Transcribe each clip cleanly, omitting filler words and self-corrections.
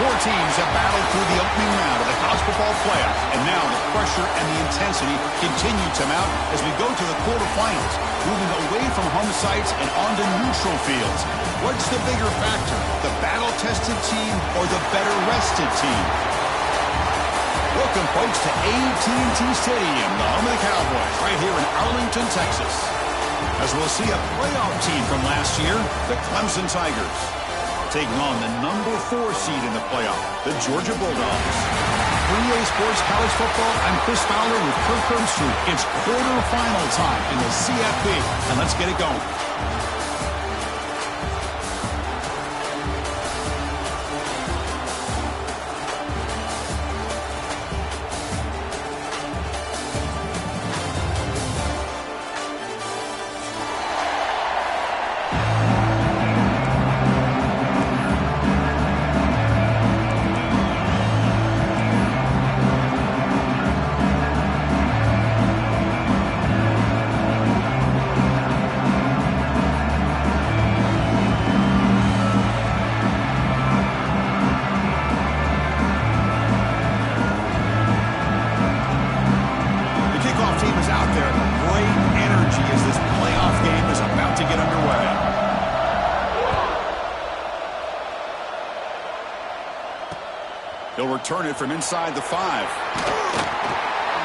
Four teams have battled through the opening round of the college football playoff, and now the pressure and the intensity continue to mount as we go to the quarterfinals, moving away from home sites and onto neutral fields. What's the bigger factor, the battle-tested team or the better-rested team? Welcome, folks, to AT&T Stadium, the home of the Cowboys, right here in Arlington, Texas. As we'll see a playoff team from last year, the Clemson Tigers, taking on the number 4 seed in the playoff, the Georgia Bulldogs. For EA Sports College Football, I'm Chris Fowler with Kirk Herbstreit. It's quarterfinal time in the CFP, and let's get it going. He'll return it from inside the 5.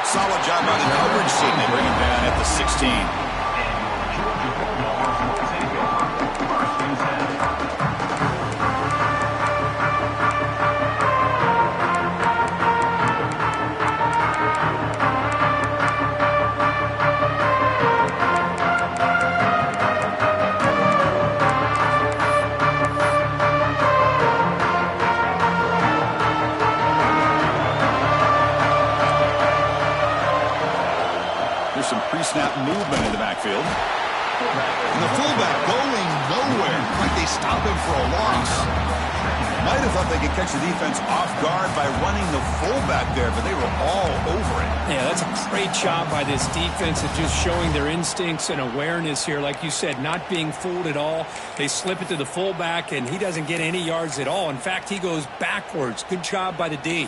Solid job by the coverage team. They bring him down at the 16. Some pre-snap movement in the backfield. And the fullback going nowhere. Like they stop him for a loss. Might have thought they could catch the defense off guard by running the fullback there, but they were all over it. Yeah, that's a great job by this defense of just showing their instincts and awareness here. Like you said, not being fooled at all. They slip it to the fullback, and he doesn't get any yards at all. In fact, he goes backwards. Good job by the D.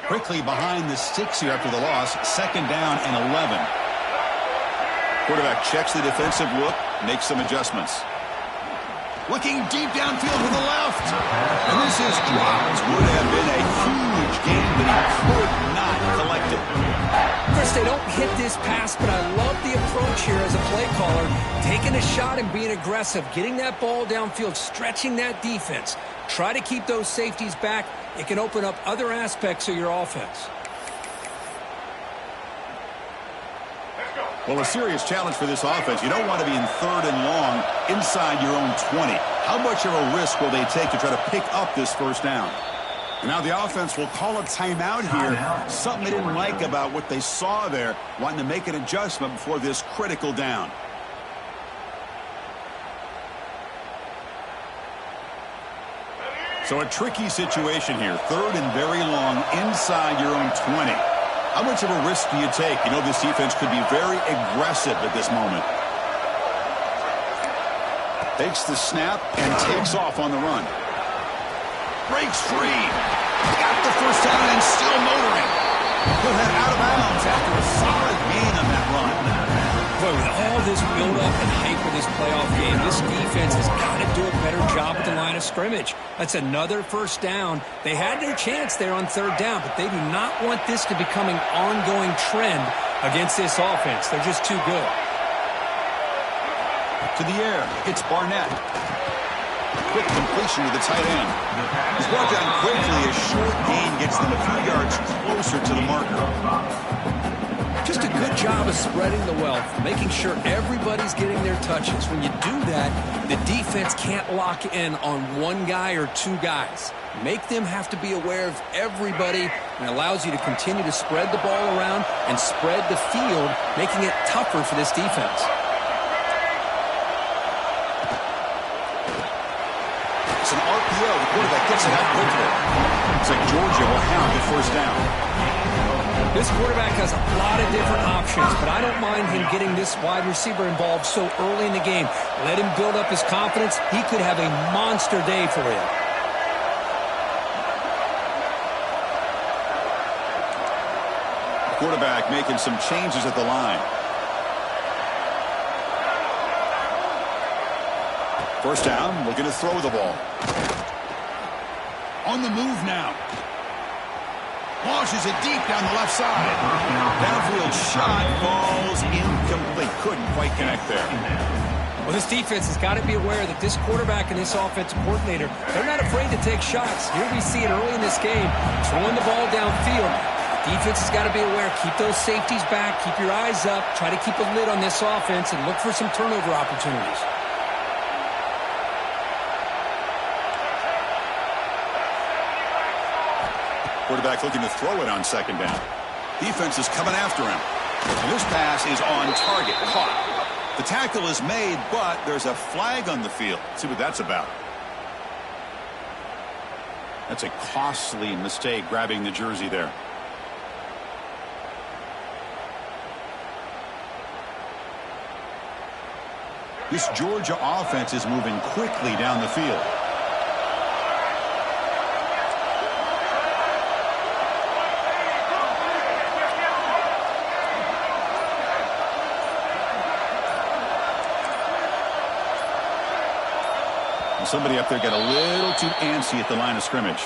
Quickly behind the sticks here after the loss. 2nd down and 11. Quarterback checks the defensive look, makes some adjustments. Looking deep downfield to the left. And this is dropped. Would have been a huge game, but he could not collect it. Chris, they don't hit this pass, but I love the approach here as a play caller. Taking a shot and being aggressive, getting that ball downfield, stretching that defense. Try to keep those safeties back. It can open up other aspects of your offense. Well, a serious challenge for this offense. You don't want to be in 3rd and long inside your own 20. How much of a risk will they take to try to pick up this 1st down? And now the offense will call a timeout here. Something they didn't like about what they saw there, wanting to make an adjustment before this critical down. So a tricky situation here. 3rd and very long inside your own 20. How much of a risk do you take? You know this defense could be very aggressive at this moment. Takes the snap and takes off on the run. Breaks free. Got the 1st down and still motoring. Put that out of bounds after a solid gain on that run. Boy, with all this build-up and hype of this playoff game, this defense has got to do a better job at the line of scrimmage. That's another 1st down. They had their chance there on 3rd down, but they do not want this to become an ongoing trend against this offense. They're just too good. To the air, it's Barnett. Quick completion to the tight end. He's brought down quickly. A short gain gets them a few yards closer to the marker. Just a good job of spreading the wealth, making sure everybody's getting their touches. When you do that, the defense can't lock in on one guy or 2 guys. Make them have to be aware of everybody, and allows you to continue to spread the ball around and spread the field, making it tougher for this defense. It's an RPO. The quarterback gets it out quickly. It's like Georgia will have the 1st down. This quarterback has a lot of different options, but I don't mind him getting this wide receiver involved so early in the game. Let him build up his confidence. He could have a monster day for you. Quarterback making some changes at the line. First down, looking to throw the ball. On the move now. Launches it deep down the left side. Downfield shot falls incomplete. Couldn't quite connect there. Well, this defense has got to be aware that this quarterback and this offensive coordinator, they're not afraid to take shots. Here we see it early in this game, throwing the ball downfield. Defense has got to be aware. Keep those safeties back. Keep your eyes up. Try to keep a lid on this offense and look for some turnover opportunities. Quarterback looking to throw it on second down. Defense is coming after him. And this pass is on target. Caught. The tackle is made, but there's a flag on the field. Let's see what that's about. That's a costly mistake, grabbing the jersey there. This Georgia offense is moving quickly down the field. Somebody up there got a little too antsy at the line of scrimmage.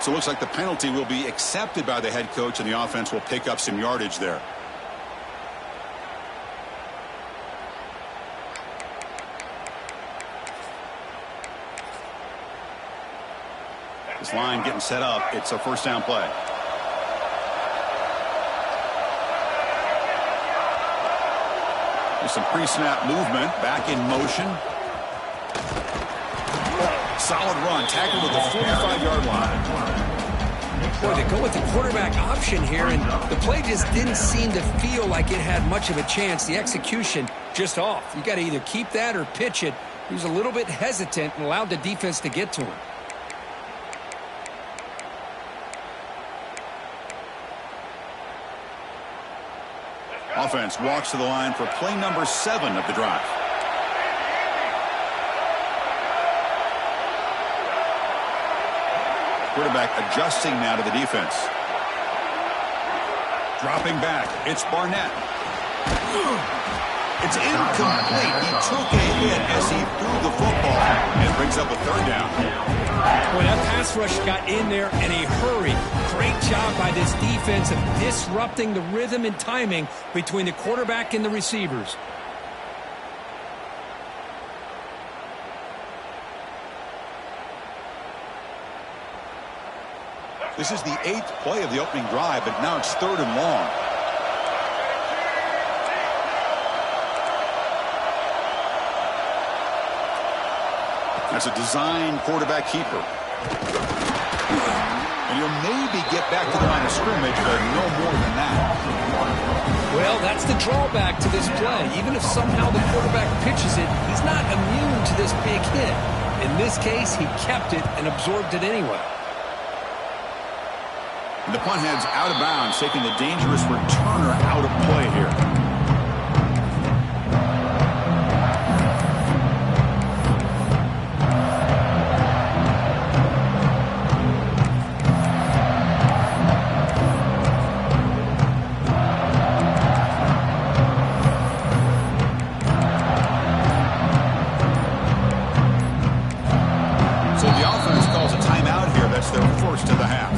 So it looks like the penalty will be accepted by the head coach, and the offense will pick up some yardage there. This line getting set up. It's a first down play. There's some pre-snap movement. Back in motion. Solid run, tackled at the 45-yard line. Boy, they go with the quarterback option here, and the play just didn't seem to feel like it had much of a chance. The execution just off. You got to either keep that or pitch it. He was a little bit hesitant and allowed the defense to get to him. Offense walks to the line for play number 7 of the drive. Quarterback adjusting now to the defense. Dropping back. It's Barnett. It's incomplete. He took a hit as he threw the football and brings up a third down. Boy, that pass rush got in there in a hurry. Great job by this defense of disrupting the rhythm and timing between the quarterback and the receivers. This is the 8th play of the opening drive, but now it's 3rd and long. That's a design quarterback keeper. And he'll maybe get back to the line of scrimmage, but no more than that. Well, that's the drawback to this play. Even if somehow the quarterback pitches it, he's not immune to this big hit. In this case, he kept it and absorbed it anyway. And the punt heads out of bounds, taking the dangerous returner out of play here. So the offense calls a timeout here. That's their first of the half.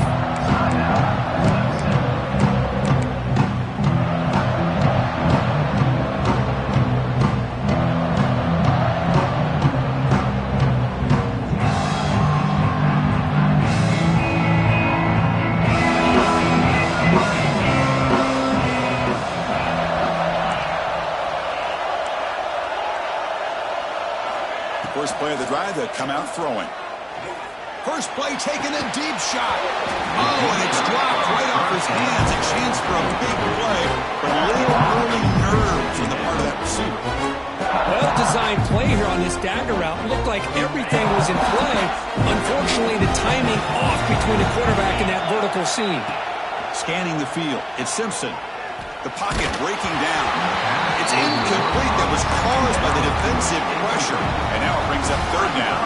First play of the drive, they'll come out throwing. First play taken, a deep shot. Oh, and it's dropped right off his hands. A chance for a big play, but a little early nerves on the part of that receiver. Well-designed play here on this dagger route. Looked like everything was in play. Unfortunately, the timing off between the quarterback and that vertical seam. Scanning the field. It's Simpson. The pocket breaking down. It's incomplete. That was caused by the defensive pressure. And now it brings up third down.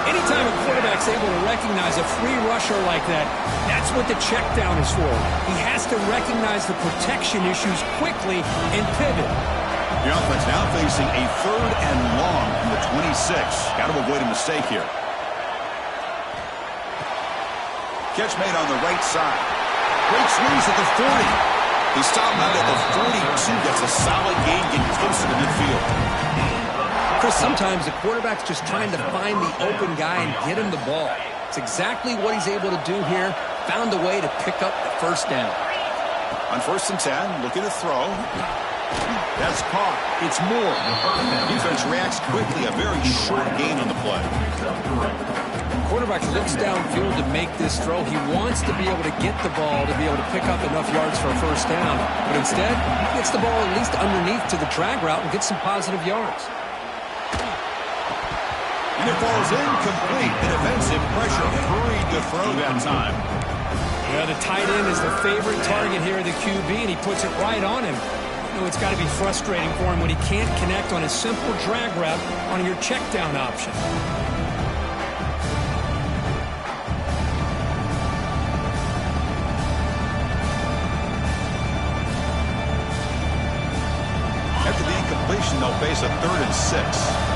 Anytime a quarterback's able to recognize a free rusher like that, that's what the check down is for. He has to recognize the protection issues quickly and pivot. The offense now facing a third and long from the 26. Got to avoid a mistake here. Catch made on the right side. Breaks loose at the 40. He stopped out at the 42. That's a solid gain getting close to the midfield. Chris, sometimes the quarterback's just trying to find the open guy and get him the ball. It's exactly what he's able to do here. Found a way to pick up the first down. On 1st and 10, looking to throw. That's caught. It's Moore. Defense reacts quickly. A very short gain on the play. Quarterback looks downfield to make this throw. He wants to be able to get the ball to be able to pick up enough yards for a first down. But instead, he gets the ball at least underneath to the drag route and gets some positive yards. And it falls incomplete. The defensive pressure hurried to throw that time. Yeah, the tight end is the favorite target here of the QB, and he puts it right on him. You know, it's got to be frustrating for him when he can't connect on a simple drag route on your check down option. After the incompletion, they'll face a 3rd and 6.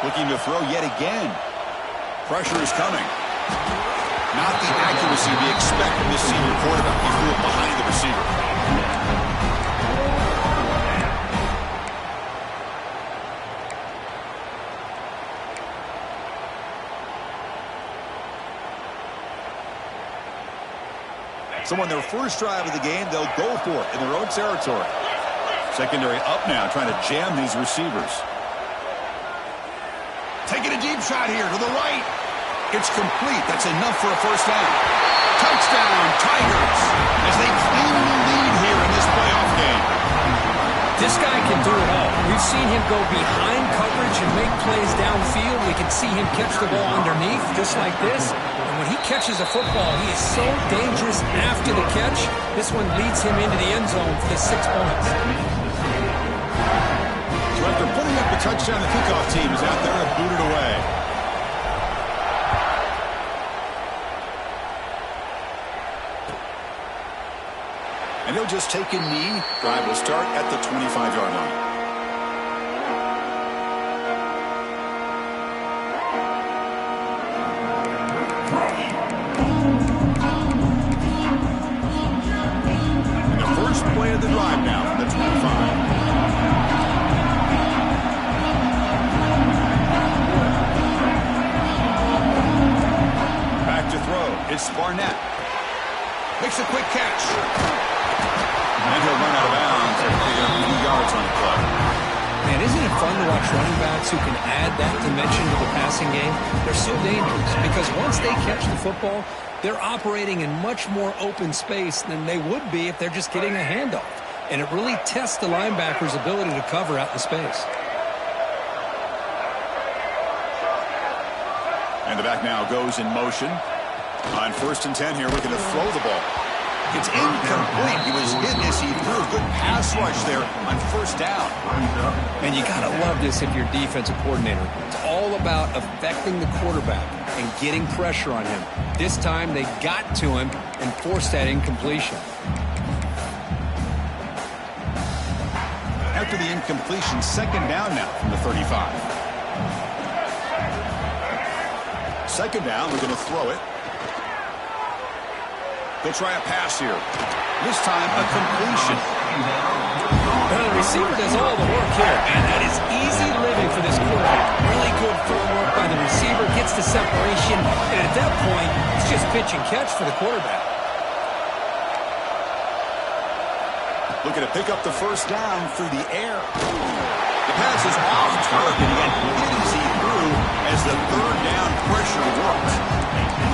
Looking to throw yet again. Pressure is coming. Not the accuracy we expect from this senior quarterback. He threw it behind the receiver. So on their first drive of the game, they'll go for it in their own territory. Secondary up now, trying to jam these receivers. Taking a deep shot here to the right. It's complete. That's enough for a first down. Touchdown, Tigers, as they claim the lead here in this playoff game. This guy can do it all. We've seen him go behind coverage and make plays downfield. We can see him catch the ball underneath, just like this. And when he catches a football, he is so dangerous after the catch. This one leads him into the end zone for the 6 points. So after putting up the touchdown, the kickoff team is out there and booted away. And he'll just take a knee. Drive will start at the 25-yard line. And the first play of the drive now from the 25. It's Barnett. Makes a quick catch. And he'll run out of bounds after picking up a few yards on the play. Man, isn't it fun to watch running backs who can add that dimension to the passing game? They're so dangerous because once they catch the football, they're operating in much more open space than they would be if they're just getting a handoff. And it really tests the linebacker's ability to cover out in space. And the back now goes in motion. On 1st and 10 here, looking to throw the ball. It's incomplete. He was hit as he threw a good pass rush there on 1st down. And you got to love this if you're a defensive coordinator. It's all about affecting the quarterback and getting pressure on him. This time they got to him and forced that incompletion. After the incompletion, 2nd down now from the 35. 2nd down, we're going to throw it. They'll try a pass here. This time, a completion. Well, the receiver does all the work here, and that is easy living for this quarterback. Really good footwork by the receiver, gets the separation, and at that point, it's just pitch and catch for the quarterback. Looking to pick up the first down through the air. The pass is off target. He got hit as he threw as the 3rd down pressure worked.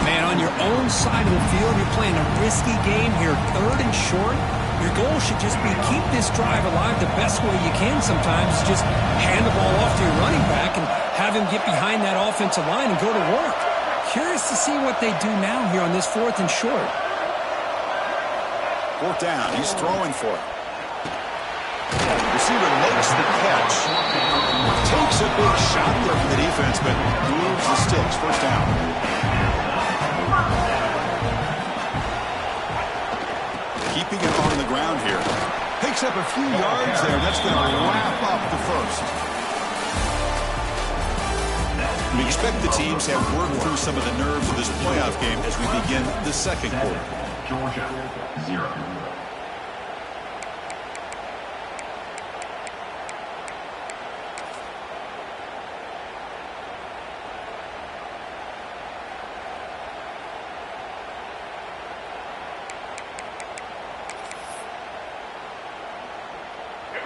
Man, on your own side of the field, you're playing a risky game here. 3rd and short. Your goal should just be keep this drive alive the best way you can sometimes. Just hand the ball off to your running back and have him get behind that offensive line and go to work. Curious to see what they do now here on this 4th and short. 4th down. He's throwing for it. Receiver makes the catch. Takes a big shot there for the defense, but moves the sticks. 1st down. Keeping it on the ground here. Picks up a few yards there. That's going to wrap up the 1st. We expect the teams to have worked through some of the nerves of this playoff game as we begin the 2nd quarter. Georgia, 0.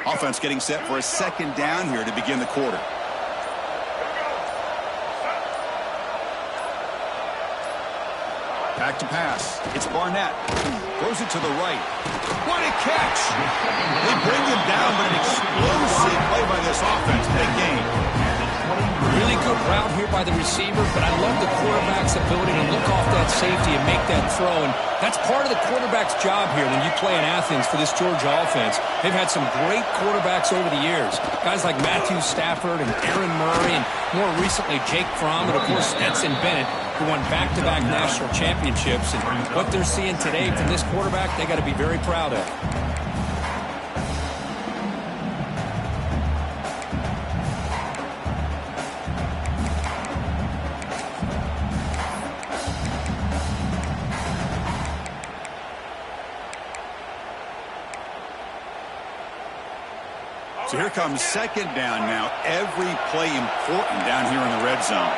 Offense getting set for a 2nd down here to begin the quarter. Back to pass. It's Barnett. Throws it to the right. What a catch! They bring him down, but an explosive play by this offense. Big game. Really good route here by the receiver, but I love the quarterback's ability to look off that safety and make that throw. And that's part of the quarterback's job here when you play in Athens for this Georgia offense. They've had some great quarterbacks over the years. Guys like Matthew Stafford and Aaron Murray, and more recently Jake Fromm, and of course Stetson Bennett, who won back-to-back national championships. And what they're seeing today from this quarterback, they got to be very proud of. So here comes 2nd down now. Every play important down here in the red zone.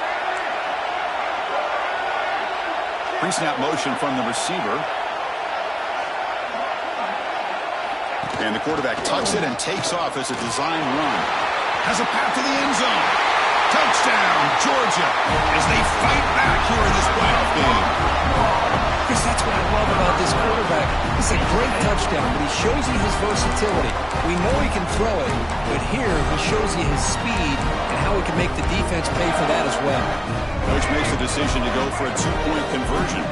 Pre-snap motion from the receiver. And the quarterback tucks it and takes off as a design run. Has a path to the end zone. Touchdown, Georgia, as they fight back here in this playoff game. Chris, that's what I love about this quarterback. It's a great touchdown, but he shows you his versatility. We know he can throw it, but here he shows you his speed and how he can make the defense pay for that as well. Coach makes the decision to go for a 2-point conversion.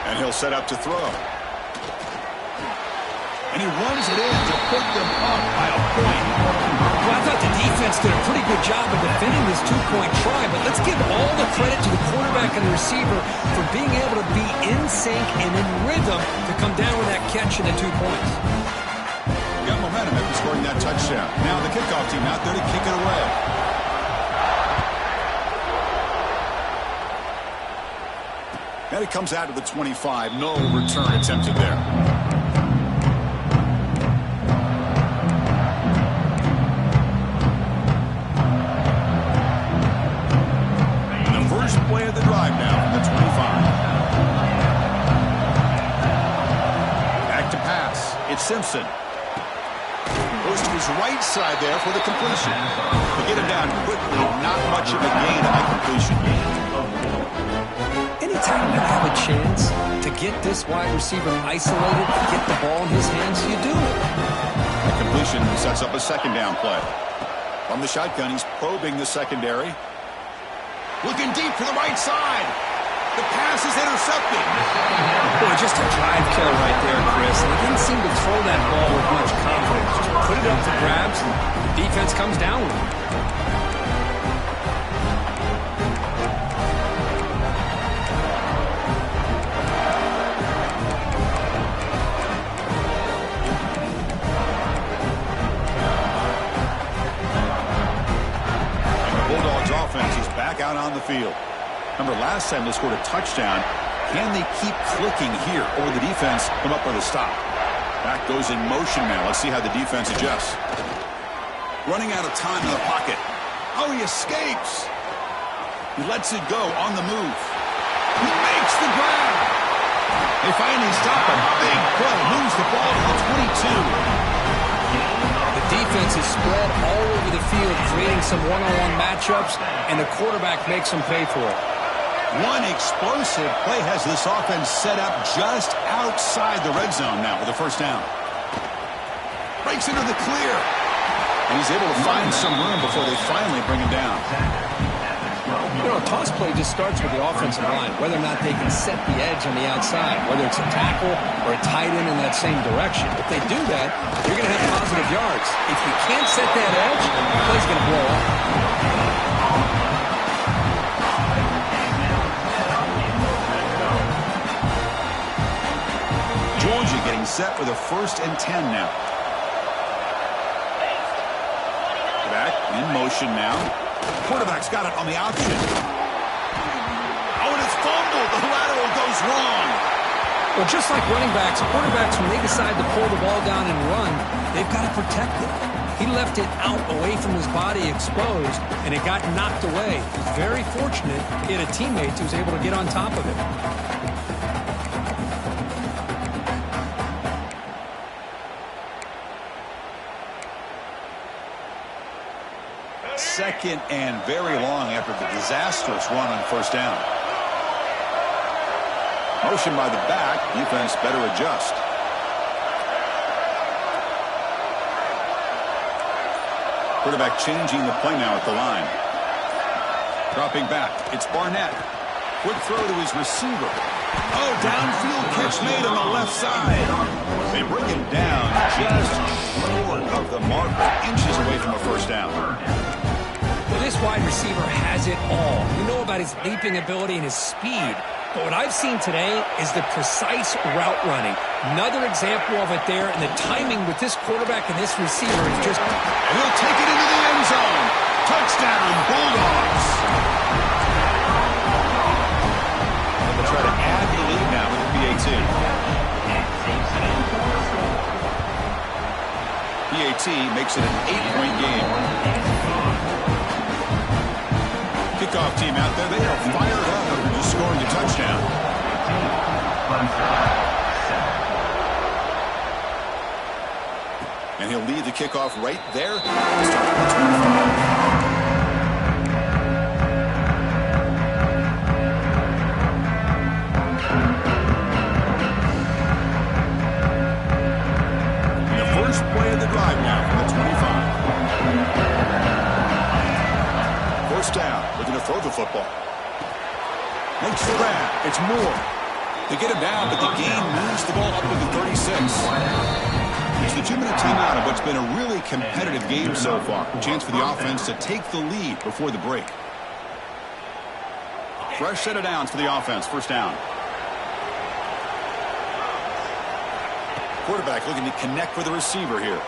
And he'll set up to throw. And he runs it in to put them up by a point. Well, I thought the defense did a pretty good job of defending this 2-point try, but let's give all the credit to the quarterback and the receiver for being able to be in sync and in rhythm to come down with that catch and the 2 points. We got momentum after scoring that touchdown. Now the kickoff team out there to kick it away. And it comes out to the 25. No return attempted there. Play of the drive now from the 25. Back to pass. It's Simpson. Goes to his right side there for the completion. To get him down quickly, not much of a gain on that completion. Anytime you have a chance to get this wide receiver isolated, get the ball in his hands, you do it. The completion sets up a 2nd down play. From the shotgun, he's probing the secondary. Looking deep to the right side. The pass is intercepted. Boy, just a drive killer right there, Chris. And he didn't seem to throw that ball with much confidence. Just put it up for grabs, and the defense comes down with it. Out on the field. Remember, last time they scored a touchdown. Can they keep clicking here, or will the defense come up with a stop? Back goes in motion now. Let's see how the defense adjusts. Running out of time in the pocket. Oh, he escapes. He lets it go on the move. He makes the grab. They finally stop him. Big play. Moves the ball to the 22. Defense is spread all over the field, creating some one-on-one matchups, and the quarterback makes them pay for it. One explosive play has this offense set up just outside the red zone now with a first down. Breaks into the clear. And he's able to find some room before they finally bring him down. You know, a toss play just starts with the offensive line, whether or not they can set the edge on the outside, whether it's a tackle or a tight end in that same direction. If they do that, you're going to have positive yards. If you can't set that edge, the play's going to blow up. Georgia getting set with a 1st and 10 now. Back in motion now. Quarterback's got it on the option. Oh, and it's fumbled. The lateral goes wrong. Well, just like running backs, quarterbacks, when they decide to pull the ball down and run, they've got to protect it. He left it out away from his body exposed, and it got knocked away. He was very fortunate he had a teammate who was able to get on top of it. 2nd and very long after the disastrous run on 1st down. Motion by the back. Defense better adjust. Quarterback changing the play now at the line. Dropping back. It's Barnett. Quick throw to his receiver. Oh, downfield catch made on the left side. They bring him down just short of the marker, inches away from a first down. This wide receiver has it all. You know about his leaping ability and his speed. But what I've seen today is the precise route running. Another example of it there, and the timing with this quarterback and this receiver is just... And he'll take it into the end zone. Touchdown, Bulldogs. And they'll try to add the lead now with the PAT. PAT makes it an 8-point game. Kickoff team out there, they are fired up after just scoring a touchdown. And he'll lead the kickoff right there. And the first play of the drive now from the 25. First down, looking to throw the football. Makes the grab. It's Moore. They get him down, but the gain moves the ball up to the 36. It's the 2-minute timeout of what's been a really competitive game so far. Chance for the offense to take the lead before the break. Fresh set of downs for the offense. First down. Quarterback looking to connect with the receiver here.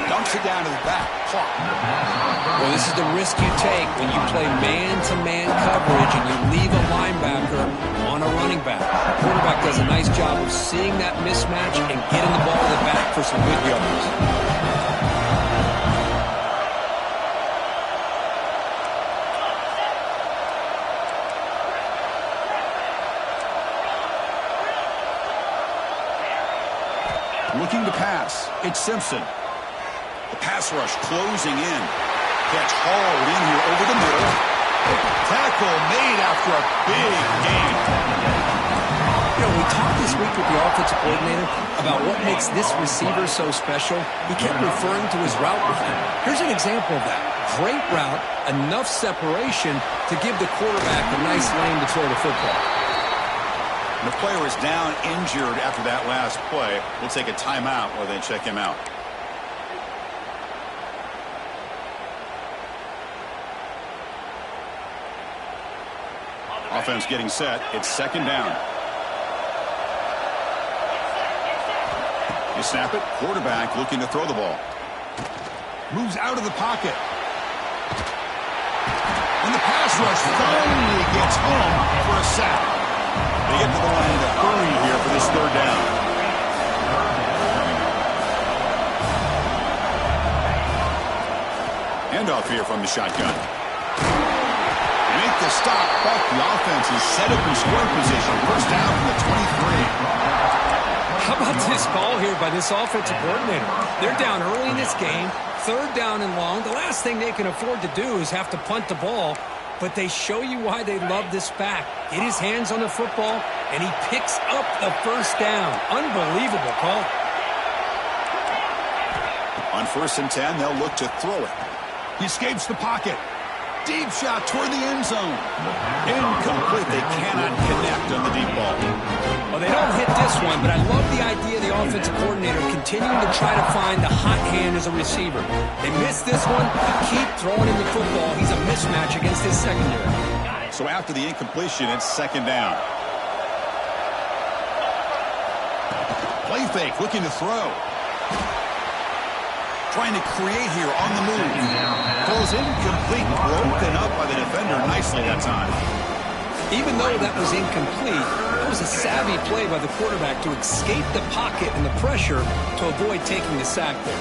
Dumps it down to the back. Well, this is the risk you take when you play man-to-man coverage and you leave a linebacker on a running back. The quarterback does a nice job of seeing that mismatch and getting the ball to the back for some good yards. Looking to pass. It's Simpson. The pass rush closing in. Catch hauled in here over the middle. Tackle made after a big gain. You know, we talked this week with the offensive coordinator about what makes this receiver so special. He kept referring to his route running. Here's an example of that. Great route, enough separation to give the quarterback a nice lane to throw the football. The player is down injured after that last play. We'll take a timeout while they check him out. Offense getting set. It's second down. You snap it. Quarterback looking to throw the ball. Moves out of the pocket. And the pass rush finally gets home for a sack. They get to the line to hurry here for this third down. Handoff here from the shotgun. Make the stop, but the offense is set up in scoring position. First down from the 23. How about this call here by this offensive coordinator? They're down early in this game, third down and long. The last thing they can afford to do is have to punt the ball. but they show you why they love this back. Get his hands on the football, and he picks up the first down. Unbelievable call. On 1st and 10, they'll look to throw it. He escapes the pocket. Deep shot toward the end zone. Incomplete. They cannot connect on the deep ball. Well, they don't hit this one, but I love the idea of the offensive coordinator continuing to try to find the hot hand as a receiver. They miss this one, keep throwing him the football. He's a mismatch against his secondary. So after the incompletion, it's 2nd down. Play fake, looking to throw. Trying to create here on the move. Throws incomplete, broken up by the defender nicely that time. Even though that was incomplete, that was a savvy play by the quarterback to escape the pocket and the pressure to avoid taking the sack there.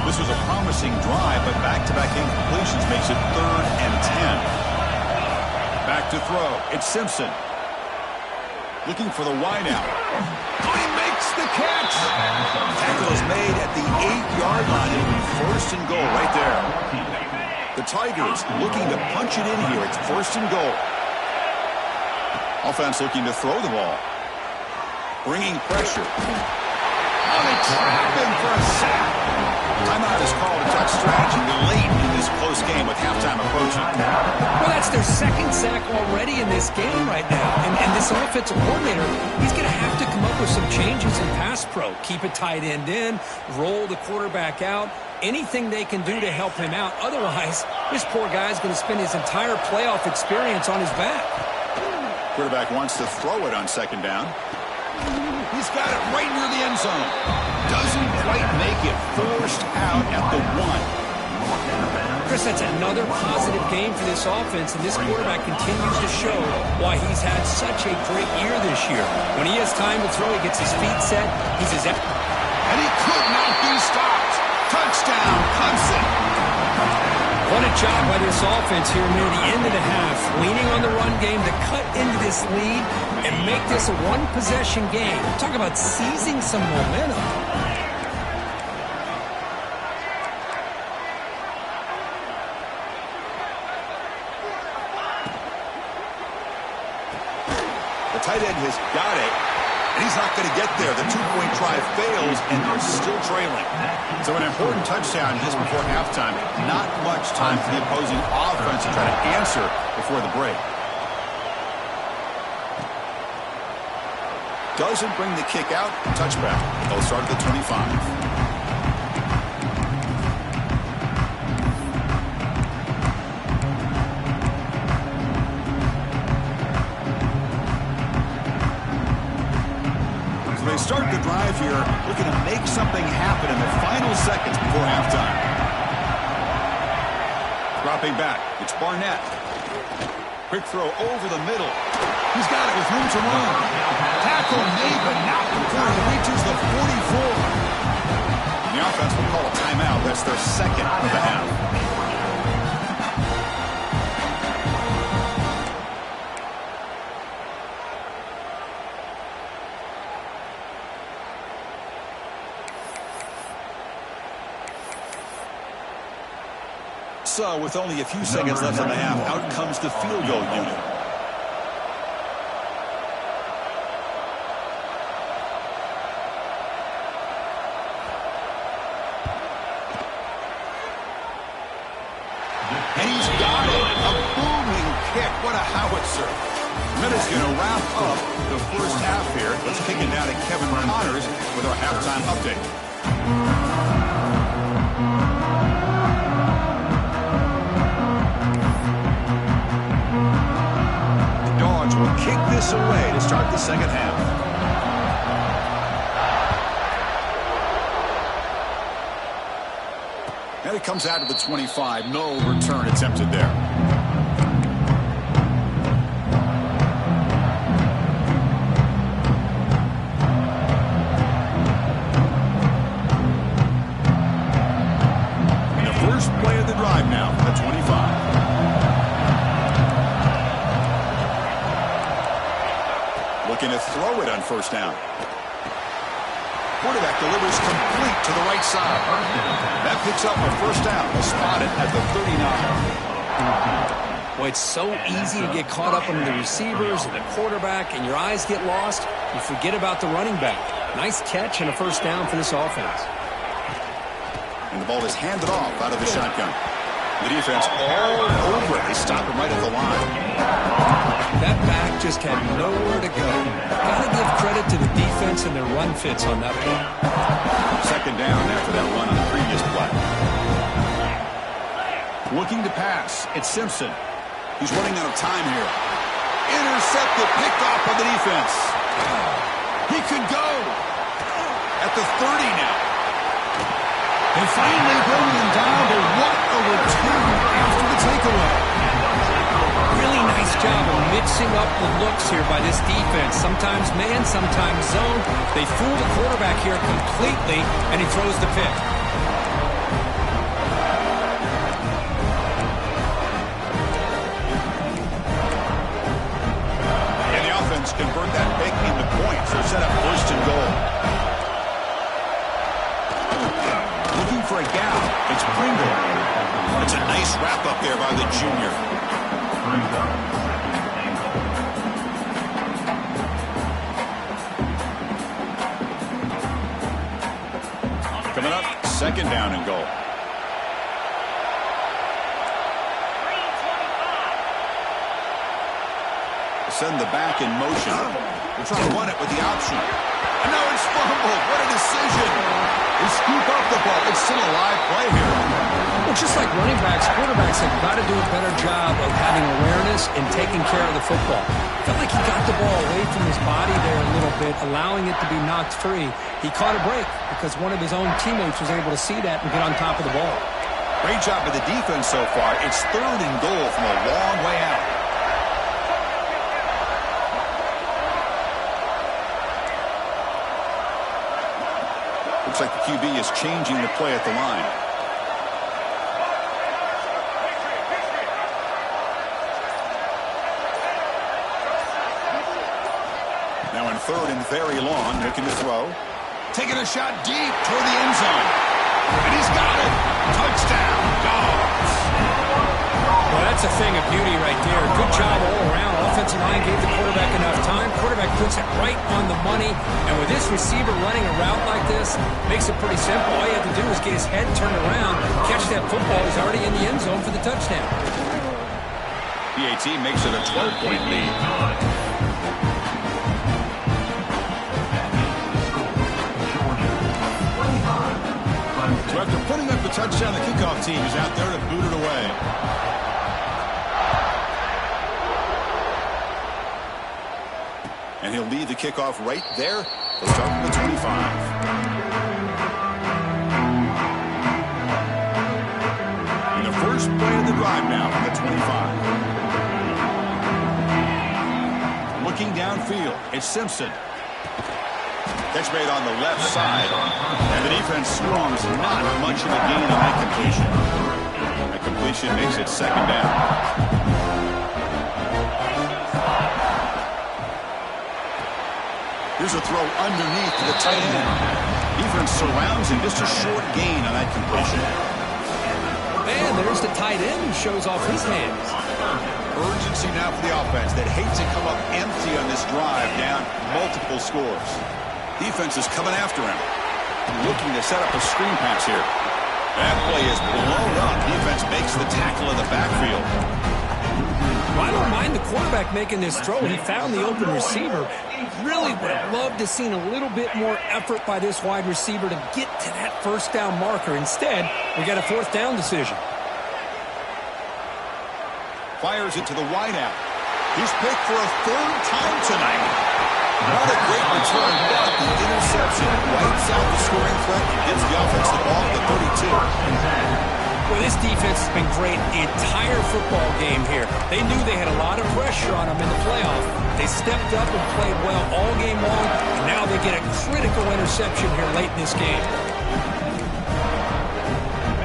This was a promising drive, but back-to-back incompletions makes it 3rd and 10. Back to throw. It's Simpson. Looking for the wideout. Oh, he makes the catch. Tackle is made at the 8-yard line. It'll be 1st and goal right there. The Tigers looking to punch it in here. It's 1st and goal. Offense looking to throw the ball. Bringing pressure. Oh, they trap him for a sack. Timeout is called to touch strategy late in this close game with halftime approaching. Well, that's their 2nd sack already in this game right now. And this offensive coordinator, he's going to have to come up with some changes in pass pro. Keep a tight end in, roll the quarterback out, anything they can do to help him out. Otherwise, this poor guy's going to spend his entire playoff experience on his back. Quarterback wants to throw it on 2nd down. He's got it right near the end zone. Doesn't quite make it, forced out at the 1. Chris, that's another positive game for this offense, and this quarterback continues to show why he's had such a great year this year. When he has time to throw, he gets his feet set. He's his... And he could not be stopped. Touchdown, Clemson. What a job by this offense here near the end of the half, leaning on the run game to cut into this lead and make this a one-possession game. Talk about seizing some momentum. The tight end has got it, and he's not going to get there. The 2-point try fails, and they're still trailing. So an important touchdown just before halftime. Not much time for the opposing offense to try to answer before the break. Doesn't bring the kick out. Touchback. They'll start at the 25. They start the drive here, looking to make something happen in the final seconds before halftime. Dropping back, it's Barnett. Quick throw over the middle. He's got it with room to run. Tackle made, but not before he reaches the 44. And the offense will call a timeout. That's their 2nd of the half. So, with only a few seconds left in the half, out comes the field goal unit. And he's got it. A booming kick. What a howitzer. Minute's going to wrap up the first half here. Let's kick it down to Kevin Connors with our halftime update. Will kick this away to start the 2nd half. And it comes out to the 25. No return attempted there. And the first play of the drive now from the 25. Looking to throw it on 1st down. Quarterback delivers complete to the right side. That picks up a first down. Spotted at the 39. Boy, it's so easy to get caught up under the receivers and the quarterback, and your eyes get lost. You forget about the running back. Nice catch and a first down for this offense. And the ball is handed off out of the shotgun. The defense all over it. They stop him right at the line. That back just had nowhere to go. Got to give credit to the defense and their run fits on that play. Second down after that run on the previous play. Looking to pass. It's Simpson. He's running out of time here. Intercepted, picked off by the defense. He could go at the 30 now. And finally bringing him down to 1/2 after the takeaway. Really nice job of mixing up the looks here by this defense. Sometimes man, sometimes zone. They fool the quarterback here completely, and he throws the pick. And the offense convert that pick into points. They're set up first and goal. For a gap, it's Pringle. It's a nice wrap up there by the junior. Coming up, second down and goal. Send the back in motion. We're trying to run it with the option. And now it's fumbled. What a decision. They scoop up the ball. It's still a live play here. Well, just like running backs, quarterbacks have got to do a better job of having awareness and taking care of the football. I felt like he got the ball away from his body there a little bit, allowing it to be knocked free. He caught a break because one of his own teammates was able to see that and get on top of the ball. Great job by the defense so far. It's third and goal from a long way out. Looks like the QB is changing the play at the line. Now in third and very long, looking to throw. Taking a shot deep toward the end zone. And he's got it. Touchdown, Dogs. Well, that's a thing of beauty right there. Good job all around. Offensive line gave the quarterback enough time. Quarterback puts it right on the money. And with this receiver running a route like this, makes it pretty simple. All you have to do is get his head turned around, catch that football. He's already in the end zone for the touchdown. PAT makes it a 12-point lead. So after putting up the touchdown, the kickoff team is out there to boot it away. And he'll lead the kickoff right there. They'll start from the 25. And the first play of the drive now from the 25. Looking downfield, it's Simpson. Catch made on the left side. And the defense scrums not much of a gain on that completion. That completion makes it second down. Here's a throw underneath to the tight end. Defense surrounds him. Just a short gain on that completion. And there's the tight end who shows off his hands. Urgency now for the offense that hates to come up empty on this drive, down multiple scores. Defense is coming after him. Looking to set up a screen pass here. That play is blown up. Defense makes the tackle in the backfield. Well, I don't mind the quarterback making this throw. He found the open receiver. Really would have loved to seen a little bit more effort by this wide receiver to get to that first down marker. Instead, we got a fourth down decision. Fires it to the wideout. He's picked for a third time tonight. Not a great return, but the interception wipes out the scoring threat and gives the offense the ball at the 32. Well, this defense has been great the entire football game here. They knew they had a lot of pressure on them in the playoff. They stepped up and played well all game long, and now they get a critical interception here late in this game.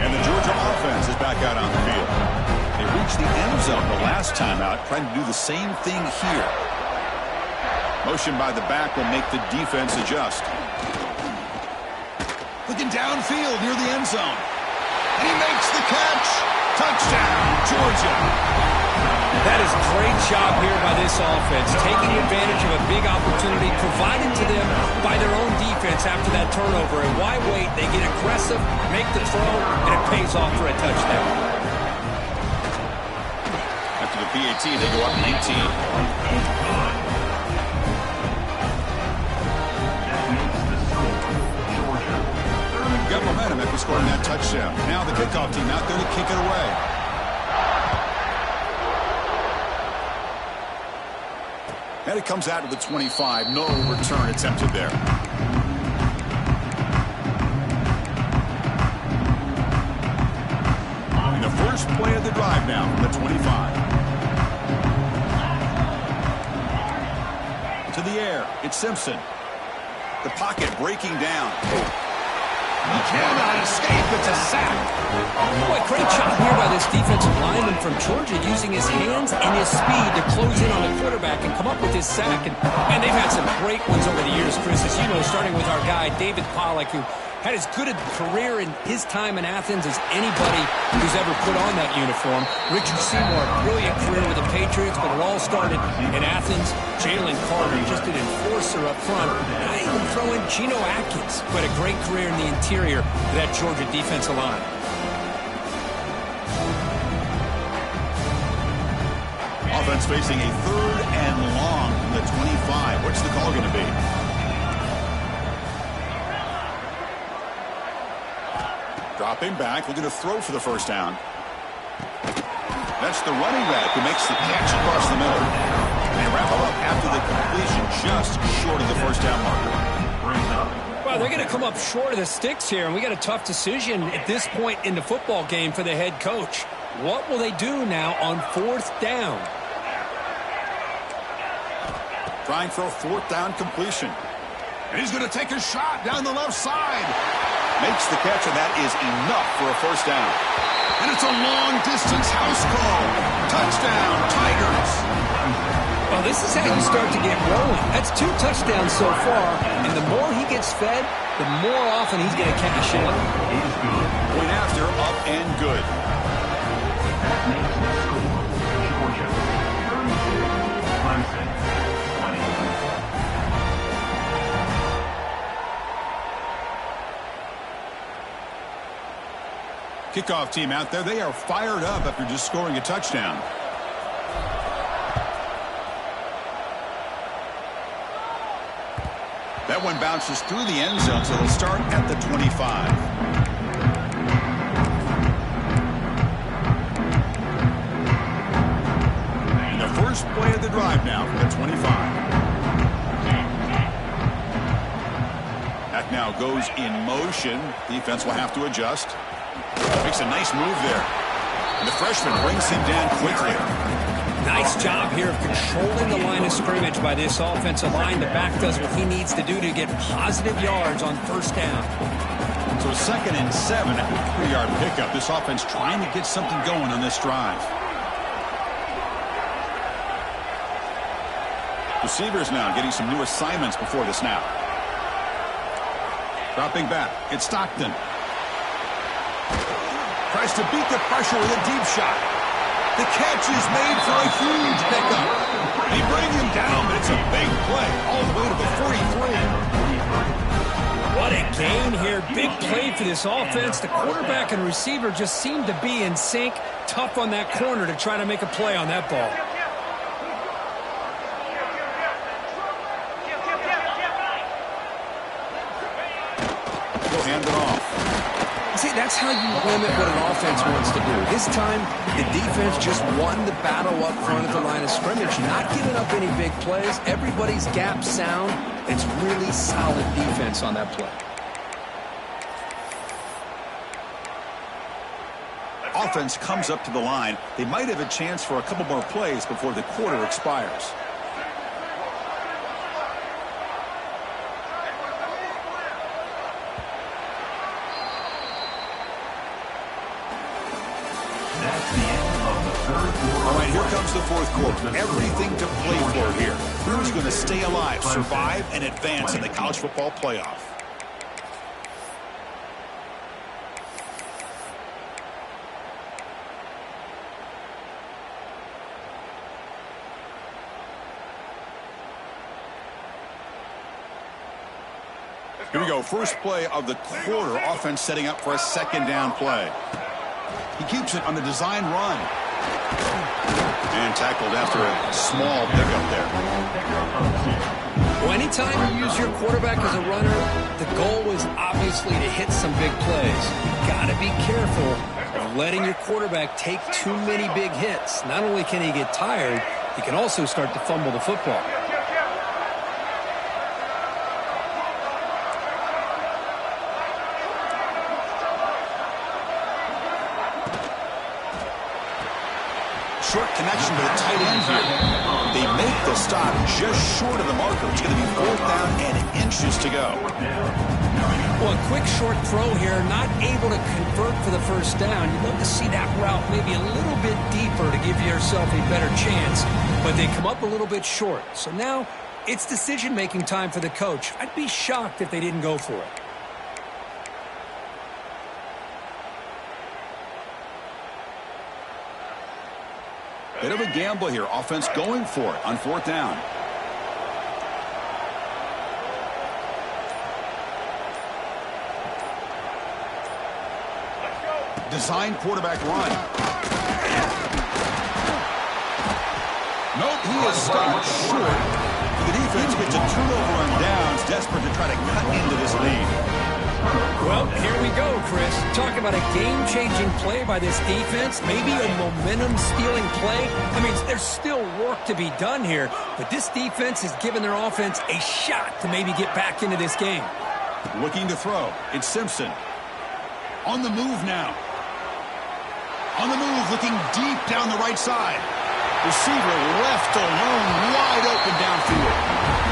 And the Georgia offense is back out on the field. They reached the end zone the last time out, trying to do the same thing here. Motion by the back will make the defense adjust. Looking downfield near the end zone. And he makes the catch. Touchdown, Georgia. That is a great job here by this offense, taking advantage of a big opportunity provided to them by their own defense after that turnover. And why wait? They get aggressive, make the throw, and it pays off for a touchdown. After the PAT, they go up 19. Got momentum after scoring that touchdown. Now the kickoff team out there to kick it away. And it comes out to the 25. No return attempted there. And the first play of the drive now from the 25. To the air. It's Simpson. The pocket breaking down. He cannot escape. It's a sack. Boy, great job here by this defensive lineman from Georgia using his hands and his speed to close in on the quarterback and come up with his sack. And they've had some great ones over the years, Chris, as you know, starting with our guy, David Pollack, who had as good a career in his time in Athens as anybody who's ever put on that uniform. Richard Seymour, brilliant career with the Patriots, but it all started in Athens. Jalen Carter, just an enforcer up front. And I even throw in Geno Atkins, who had a great career in the interior of that Georgia defensive line. Offense facing a 3rd and long from the 25. What's the call going to be? Dropping back, looking to throw for the first down. That's the running back who makes the catch across the middle. They wrap it up after the completion, just short of the first down marker. Well, they're going to come up short of the sticks here, and we got a tough decision at this point in the football game for the head coach. What will they do now on 4th down? Trying for a 4th down completion. And he's going to take a shot down the left side. Makes the catch, and that is enough for a first down. And it's a long-distance house call. Touchdown, Tigers. Well, this is how you start to get rolling. That's 2 touchdowns so far, and the more he gets fed, the more often he's going to cash in. Point after, up and good. That makes the score Georgia 32, Clemson 20. Kickoff team out there, they are fired up after just scoring a touchdown. That one bounces through the end zone, so they'll start at the 25. And the first play of the drive now from the 25. That now goes in motion. Defense will have to adjust. Makes a nice move there. And the freshman brings him down quickly. Nice job here of controlling the line of scrimmage by this offensive line. The back does what he needs to do to get positive yards on first down. So 2nd and 7 at the 3-yard pickup. This offense trying to get something going on this drive. Receivers now getting some new assignments before the snap. Dropping back. It's Stockton. Tries to beat the pressure with a deep shot. The catch is made for a huge pickup. They bring him down, but it's a big play all the way to the 43. What a gain here. Big play for this offense. The quarterback and receiver just seem to be in sync. Tough on that corner to try to make a play on that ball. He'll hand it off. See, that's how you limit what an offense wants to do. This time, the defense just won the battle up front at the line of scrimmage, not giving up any big plays. Everybody's gap sound. It's really solid defense on that play. Offense comes up to the line. They might have a chance for a couple more plays before the quarter expires. All right, here comes the 4th quarter. Everything to play for here. Who's going to stay alive, survive, and advance in the college football playoff? Here we go. First play of the quarter. Offense setting up for a second down play. He keeps it on the design run. And tackled after a small pickup there. Well, anytime you use your quarterback as a runner, the goal is obviously to hit some big plays. You got to be careful of letting your quarterback take too many big hits. Not only can he get tired, he can also start to fumble the football. Short connection to the tight end here. They make the stop just short of the marker. It's going to be 4th down and inches to go. Well, a quick short throw here, not able to convert for the first down. You'd love to see that route maybe a little bit deeper to give yourself a better chance, but they come up a little bit short. So now it's decision-making time for the coach. I'd be shocked if they didn't go for it. Bit of a gamble here. Offense going for it on 4th down. Design quarterback run. Nope, he is stopped short. The defense gets a turnover on downs, desperate to try to cut into this lead. Well, here we go, Chris. Talk about a game-changing play by this defense, maybe a momentum-stealing play. I mean, there's still work to be done here, but this defense has given their offense a shot to maybe get back into this game. Looking to throw. It's Simpson. On the move now. On the move, looking deep down the right side. Receiver left alone, wide open downfield.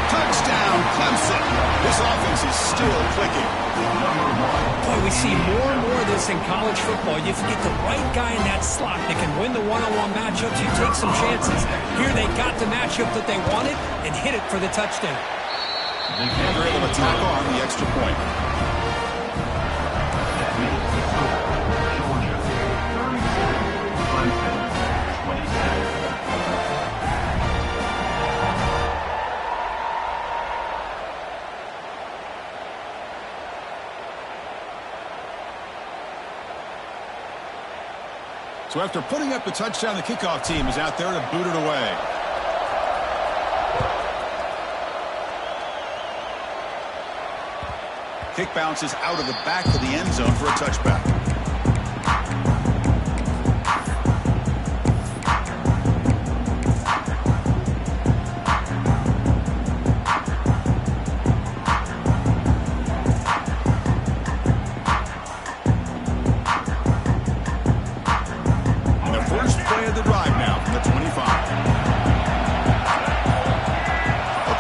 Touchdown, Clemson. This offense is still clicking. Boy, we see more and more of this in college football. You get the right guy in that slot that can win the one-on-one matchups. You take some chances. Here they got the matchup that they wanted and hit it for the touchdown. And they're able to tack on the extra point. So after putting up the touchdown, the kickoff team is out there to boot it away. Kick bounces out of the back of the end zone for a touchback.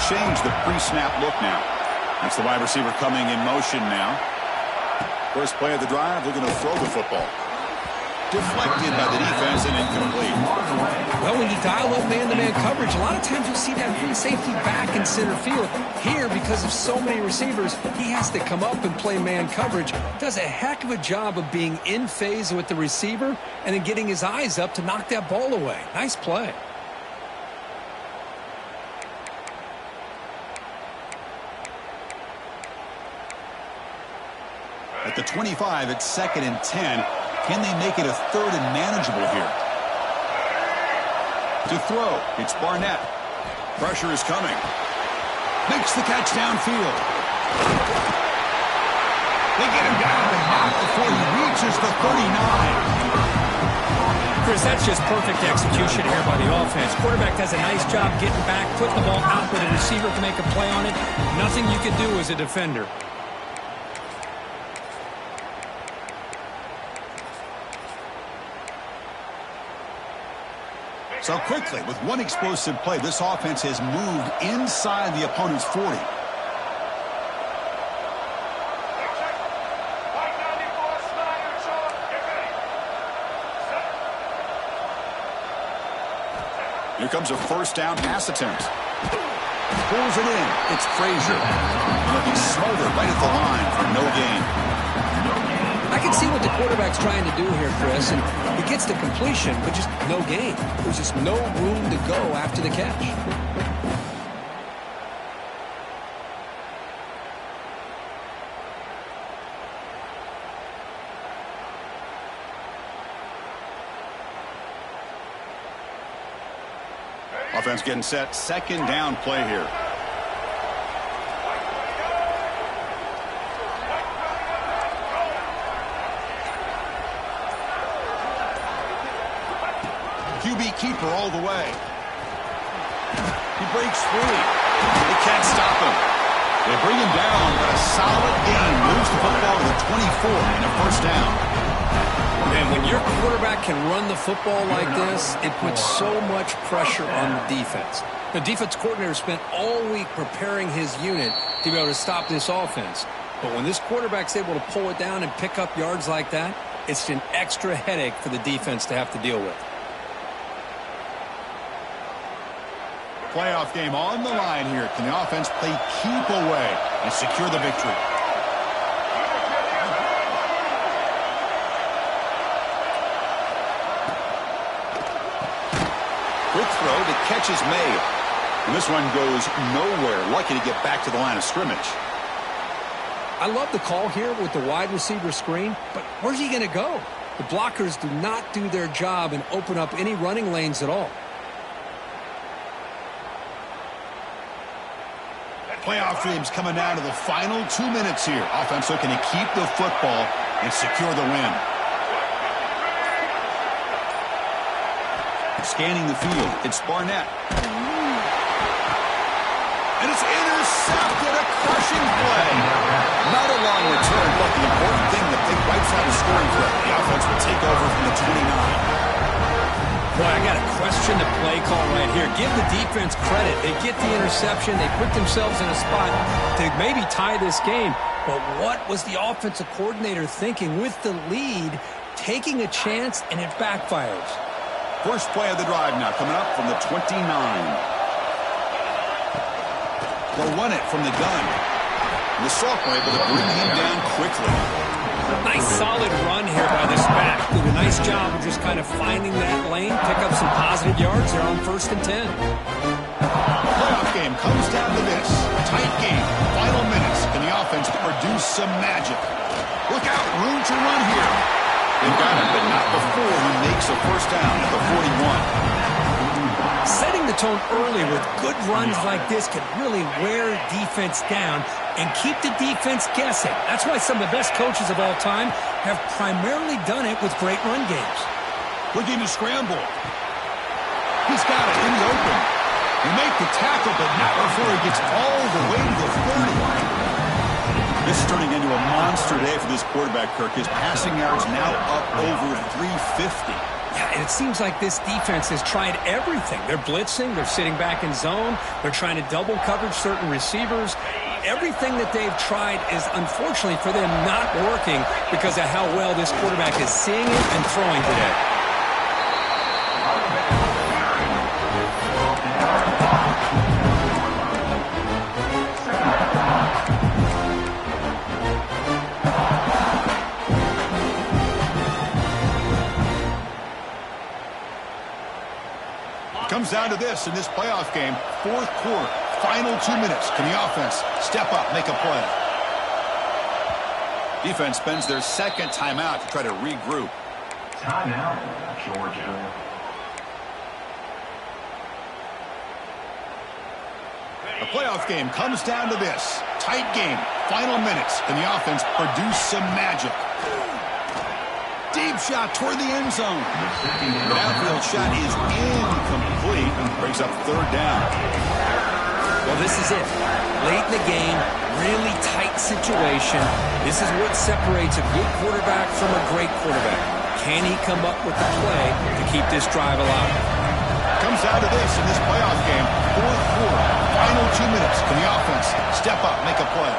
Change the pre-snap look now. That's the wide receiver coming in motion now. First play of the drive, looking to throw the football. Deflected by the defense and incomplete. Well, when you dial up man-to-man coverage, a lot of times you'll see that free safety back in center field. Here, because of so many receivers, he has to come up and play man coverage. Does a heck of a job of being in phase with the receiver and then getting his eyes up to knock that ball away. Nice play. At the 25, it's 2nd and 10. Can they make it a 3rd and manageable here? To throw, it's Barnett. Pressure is coming. Makes the catch downfield. They get him down to half before he reaches the 39. Chris, that's just perfect execution here by the offense. Quarterback does a nice job getting back, putting the ball out where the receiver can make a play on it. Nothing you can do as a defender. So quickly, with one explosive play, this offense has moved inside the opponent's 40. Here comes a first down pass attempt. Pulls it in. It's Frazier. Looking smothered right at the line for no gain. I can see what the quarterback's trying to do here, Chris, and he gets the completion, but just no gain. There's just no room to go after the catch. Offense getting set. Second down play here. QB keeper all the way. He breaks free. They can't stop him. They bring him down, but a solid gain moves the football to the 24 and a first down. And when your quarterback can run the football like this, it puts so much pressure on the defense. The defense coordinator spent all week preparing his unit to be able to stop this offense. But when this quarterback's able to pull it down and pick up yards like that, it's an extra headache for the defense to have to deal with. Playoff game on the line here. Can the offense play keep away and secure the victory? Quick throw. The catch is made. And this one goes nowhere. Lucky to get back to the line of scrimmage. I love the call here with the wide receiver screen, but where's he going to go? The blockers do not do their job and open up any running lanes at all. Playoff dreams coming down to the final 2 minutes here. Offense looking to keep the football and secure the win. Scanning the field, it's Barnett. And it's intercepted, a crushing play. Not a long return, but the important thing that they wipes out a scoring threat. The offense will take over from the 29. Boy, I got to question the play call right here. Give the defense credit. They get the interception. They put themselves in a spot to maybe tie this game. But what was the offensive coordinator thinking with the lead, taking a chance, and it backfires? First play of the drive now coming up from the 29. They'll run it from the gun. And the sophomore able to bring him down quickly. Nice solid run here by this back. Did a nice job of just kind of finding that lane, pick up some positive yards there on 1st and 10. Playoff game comes down to this. Tight game, final minutes. Can the offense produce some magic? Look out, room to run here. They've got him, but not before he makes a first down at the 41. Setting the tone early with good runs like this can really wear defense down and keep the defense guessing. That's why some of the best coaches of all time have primarily done it with great run games. Looking to scramble. He's got it in the open. He make the tackle, but not before he gets all the way to the 30. This is turning into a monster day for this quarterback, Kirk. His passing yards now up over 350. Yeah, and it seems like this defense has tried everything. They're blitzing. They're sitting back in zone. They're trying to double coverage certain receivers. Everything that they've tried is, unfortunately for them, not working because of how well this quarterback is seeing it and throwing today. Comes down to this in this playoff game. 4th quarter, final 2 minutes. Can the offense step up, make a play? Defense spends their second timeout to try to regroup. Timeout, Georgia. The playoff game comes down to this. Tight game, final minutes. Can the offense produce some magic? Deep shot toward the end zone. The downfield shot is incomplete and brings up 3rd down. Well, this is it. Late in the game, really tight situation. This is what separates a good quarterback from a great quarterback. Can he come up with the play to keep this drive alive? Comes down to this in this playoff game. 4th quarter, final 2 minutes. Can the offense step up, make a play?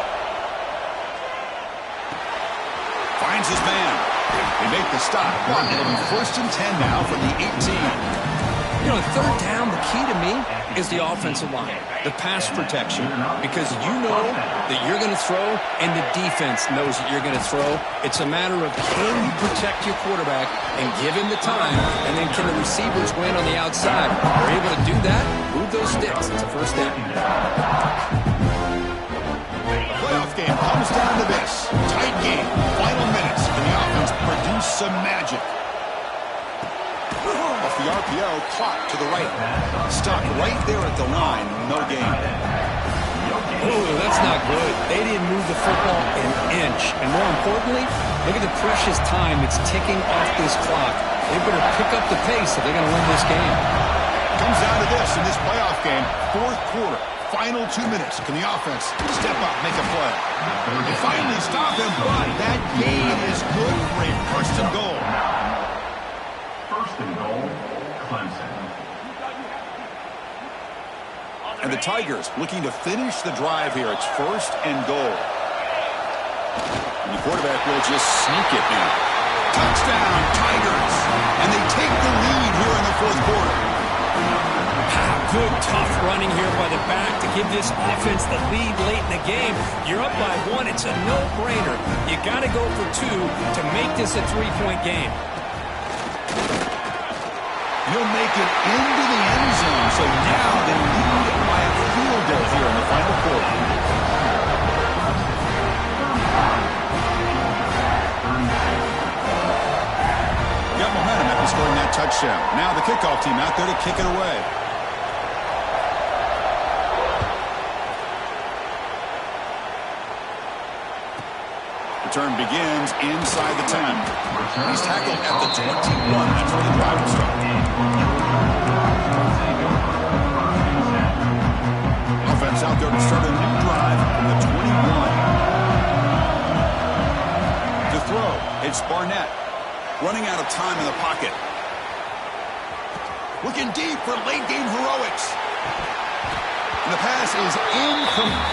Finds his man. They make the stop. It'll be 1st and 10 now from the 18. You know, 3rd down, the key to me is the offensive line, the pass protection, because you know that you're going to throw and the defense knows that you're going to throw. It's a matter of can you protect your quarterback and give him the time, and then can the receivers win on the outside? If they're able to do that, move those sticks. It's a 1st down. The playoff game comes down to this. Tight game, final minutes. Can the offense produce some magic? A the RPO, clock to the right. Stuck right there at the line, no gain. Oh, that's not good. They didn't move the football an inch. And more importantly, look at the precious time it's ticking off this clock. They better pick up the pace if they're going to win this game. Comes down to this in this playoff game, fourth quarter, final 2 minutes. Can the offense step up, make a play? They finally stop him, but that gain is good for a first and goal. First and goal, Clemson. And the Tigers looking to finish the drive here. It's first and goal. And the quarterback will just sneak it in. Touchdown, Tigers. And they take the lead here in the fourth quarter. Good, tough running here by the back to give this offense the lead late in the game. You're up by 1. It's a no-brainer. You got to go for 2 to make this a 3-point game. He'll make it into the end zone. So now they lead by a field goal here in the final quarter. Got momentum after scoring that touchdown. Now the kickoff team out there to kick it away. Return begins inside the 10. He's tackled at the 21. That's where the drive will start. Offense out there to start a new drive from the 21. To throw, it's Barnett. Running out of time in the pocket. Looking deep for late game heroics. And the pass is incomplete.